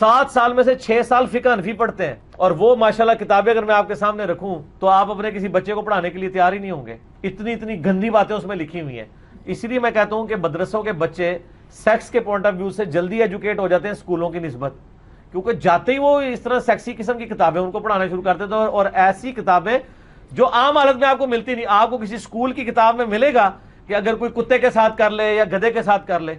7 سال میں سے 6 سال فقہ حنفی پڑھتے ہیں، اور وہ ماشاءاللہ کتابیں اگر میں آپ کے سامنے رکھوں تو آپ اپنے کسی بچے کو پڑھانے کے لیے تیار ہی نہیں ہوں گے، اتنی گندی باتیں اس میں لکھی ہوئی ہیں۔ اسی لیے میں کہتا ہوں کہ مدرسوں کے بچے سیکس کے پوائنٹ آف ویو سے جلدی ایجوکیٹ ہو جاتے ہیں اسکولوں کی نسبت، کیونکہ جاتے ہی وہ اس طرح سیکسی قسم کی کتابیں ان کو پڑھانا شروع کرتے تھے، اور ایسی کتابیں جو عام حالت میں آپ کو ملتی نہیں۔ آپ کو کسی اسکول کی کتاب میں ملے گا کہ اگر کوئی کتے کے ساتھ کر لے یا گدھے کے ساتھ کر لے،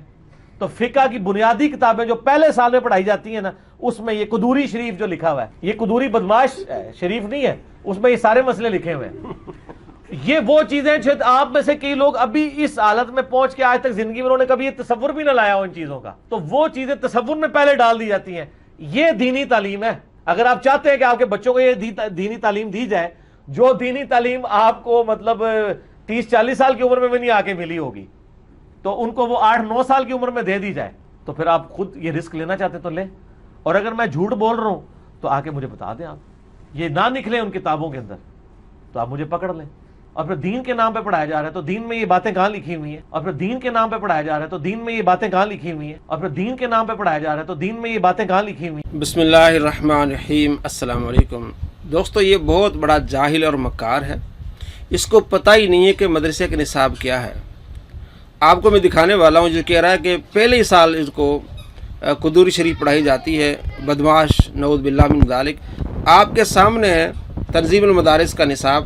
تو فقہ کی بنیادی کتابیں جو پہلے سال میں پڑھائی جاتی ہیں نا، اس میں یہ قدوری شریف جو لکھا ہوا ہے، یہ قدوری بدماش شریف نہیں ہے، اس میں یہ سارے مسئلے لکھے ہوئے ہیں۔ یہ وہ چیزیں شاید آپ میں سے کئی لوگ ابھی اس حالت میں پہنچ کے آج تک زندگی میں انہوں نے کبھی یہ تصور بھی نہ لایا ہو ان چیزوں کا، تو وہ چیزیں تصور میں پہلے ڈال دی جاتی ہیں۔ یہ دینی تعلیم ہے۔ اگر آپ چاہتے ہیں کہ آپ کے بچوں کو یہ دینی تعلیم دی جائے، جو دینی تعلیم آپ کو مطلب 30-40 سال کی عمر میں بھی نہیں آ کے ملی ہوگی، تو ان کو وہ 8-9 سال کی عمر میں دے دی جائے، تو پھر آپ خود یہ رسک لینا چاہتے تو لیں۔ اور اگر میں جھوٹ بول رہا ہوں تو آ کے مجھے بتا دیں، آپ یہ نہ نکلے ان کتابوں کے اندر تو آپ مجھے پکڑ لیں۔ اور پھر دین کے نام پہ پڑھایا جا رہا ہے تو دین میں یہ باتیں کہاں لکھی ہوئی ہیں؟ اور پھر دین کے نام پہ پڑھایا جا رہا ہے تو دین میں یہ باتیں کہاں لکھی ہوئی ہیں؟ اور پھر دین کے نام پہ پڑھایا جا رہا ہے تو دین میں یہ باتیں کہاں لکھی ہوئی ہیں؟ بسم اللہ الرحمن الرحیم۔ السلام علیکم دوستو، یہ بہت بڑا جاہل اور مکار ہے، اس کو پتہ ہی نہیں ہے کہ مدرسے کا نصاب کیا ہے۔ آپ کو میں دکھانے والا ہوں جو کہہ رہا ہے کہ پہلے ہی سال اس کو قدوری شریف پڑھائی جاتی ہے، بدماش نعوذ باللہ من ذالک۔ آپ کے سامنے ہے تنظیم المدارس کا نصاب۔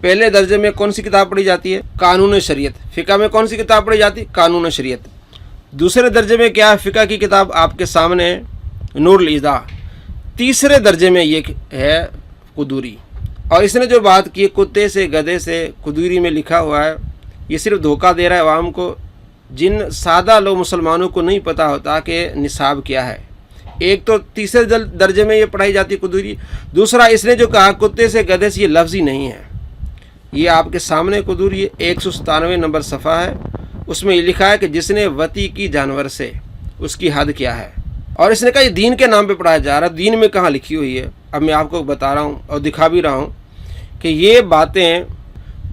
پہلے درجے میں کون سی کتاب پڑھی جاتی ہے؟ قانون شریعت۔ فقہ میں کون سی کتاب پڑھی جاتی ہے؟ قانون شریعت۔ دوسرے درجے میں کیا ہے؟ فقہ کی کتاب آپ کے سامنے ہے نور الایضاح۔ تیسرے درجے میں یہ ہے قدوری۔ اور اس نے جو بات کی کتے سے گدھے سے قدوری میں لکھا ہوا ہے، یہ صرف دھوکہ دے رہا ہے عوام کو، جن سادہ لوگ مسلمانوں کو نہیں پتہ ہوتا کہ نصاب کیا ہے۔ ایک تو تیسرے درجے میں یہ پڑھائی جاتی ہے قدوری، دوسرا اس نے جو کہا کتے سے گدھے سے، یہ لفظ ہی نہیں ہے۔ یہ آپ کے سامنے قدوری 197 نمبر صفحہ ہے، اس میں یہ لکھا ہے کہ جس نے وطی کی جانور سے، اس کی حد کیا ہے۔ اور اس نے کہا یہ دین کے نام پہ پڑھایا جا رہا ہے، دین میں کہاں لکھی ہوئی ہے؟ اب میں آپ کو بتا رہا ہوں اور دکھا بھی رہا ہوں کہ یہ باتیں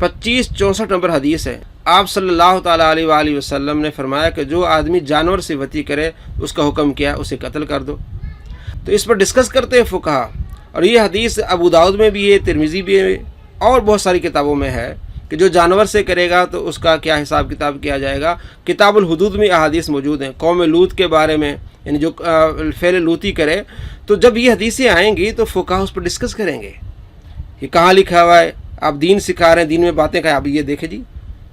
2564 نمبر حدیث ہے۔ آپ صلی اللہ تعالیٰ علیہ وآلہ وسلم نے فرمایا کہ جو آدمی جانور سے وطی کرے، اس کا حکم کیا ہے؟ اسے قتل کر دو۔ تو اس پر ڈسکس کرتے ہیں فقہا، اور یہ حدیث ابو داؤد میں بھی ہے، ترمذی بھی ہے، اور بہت ساری کتابوں میں ہے کہ جو جانور سے کرے گا تو اس کا کیا حساب کتاب کیا جائے گا۔ کتاب الحدود میں احادیث موجود ہیں قوم لوط کے بارے میں، یعنی جو فعل لوطی کرے، تو جب یہ حدیثیں آئیں گی تو فقہا اس پر ڈسکس کریں گے یہ کہاں لکھا ہوا ہے۔ آپ دین سکھا رہے ہیں، دین میں باتیں کہیں، اب یہ دیکھیں جی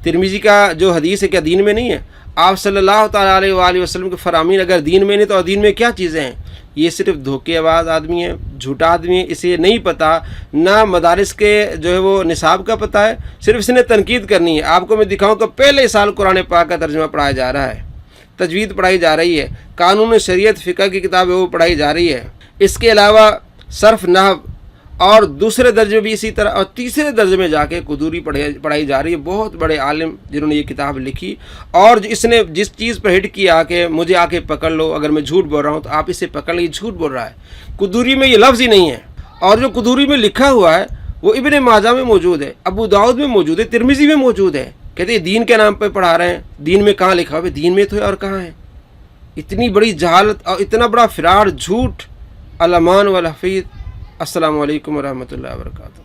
ترمذی کا جو حدیث ہے کیا دین میں نہیں ہے؟ آپ صلی اللہ تعالیٰ علیہ وآلہ وسلم کے فرامین اگر دین میں نہیں تو دین میں کیا چیزیں ہیں؟ یہ صرف دھوکے باز آدمی ہے، جھوٹا آدمی ہے، اسے نہیں پتہ، نہ مدارس کے جو ہے وہ نصاب کا پتہ ہے، صرف اس نے تنقید کرنی ہے۔ آپ کو میں دکھاؤں کہ پہلے سال قرآن پاک کا ترجمہ پڑھایا جا رہا ہے، تجوید پڑھائی جا رہی ہے، قانون شریعت فقہ کی کتاب ہے وہ پڑھائی جا رہی ہے، اس کے علاوہ صرف نحو، اور دوسرے درجے بھی اسی طرح، اور تیسرے درجے میں جا کے قدوری پڑھائی جا رہی ہے۔ بہت بڑے عالم جنہوں نے یہ کتاب لکھی، اور اس نے جس چیز پر ہٹ کیا کہ مجھے آ کے پکڑ لو، اگر میں جھوٹ بول رہا ہوں تو آپ اسے پکڑ لیں، جھوٹ بول رہا ہے۔ قدوری میں یہ لفظ ہی نہیں ہے، اور جو قدوری میں لکھا ہوا ہے وہ ابن ماجہ میں موجود ہے، ابو داؤد میں موجود ہے، ترمذی میں موجود ہے۔ کہتے ہیں دین کے نام پہ پڑھا رہے ہیں، دین میں کہاں لکھا ہوا ہے؟ دین میں تو ہے اور کہاں ہے؟ اتنی بڑی جہالت اور اتنا بڑا فرار، جھوٹ، الامان والحفیظ۔ السلام علیکم ورحمۃ اللہ وبرکاتہ۔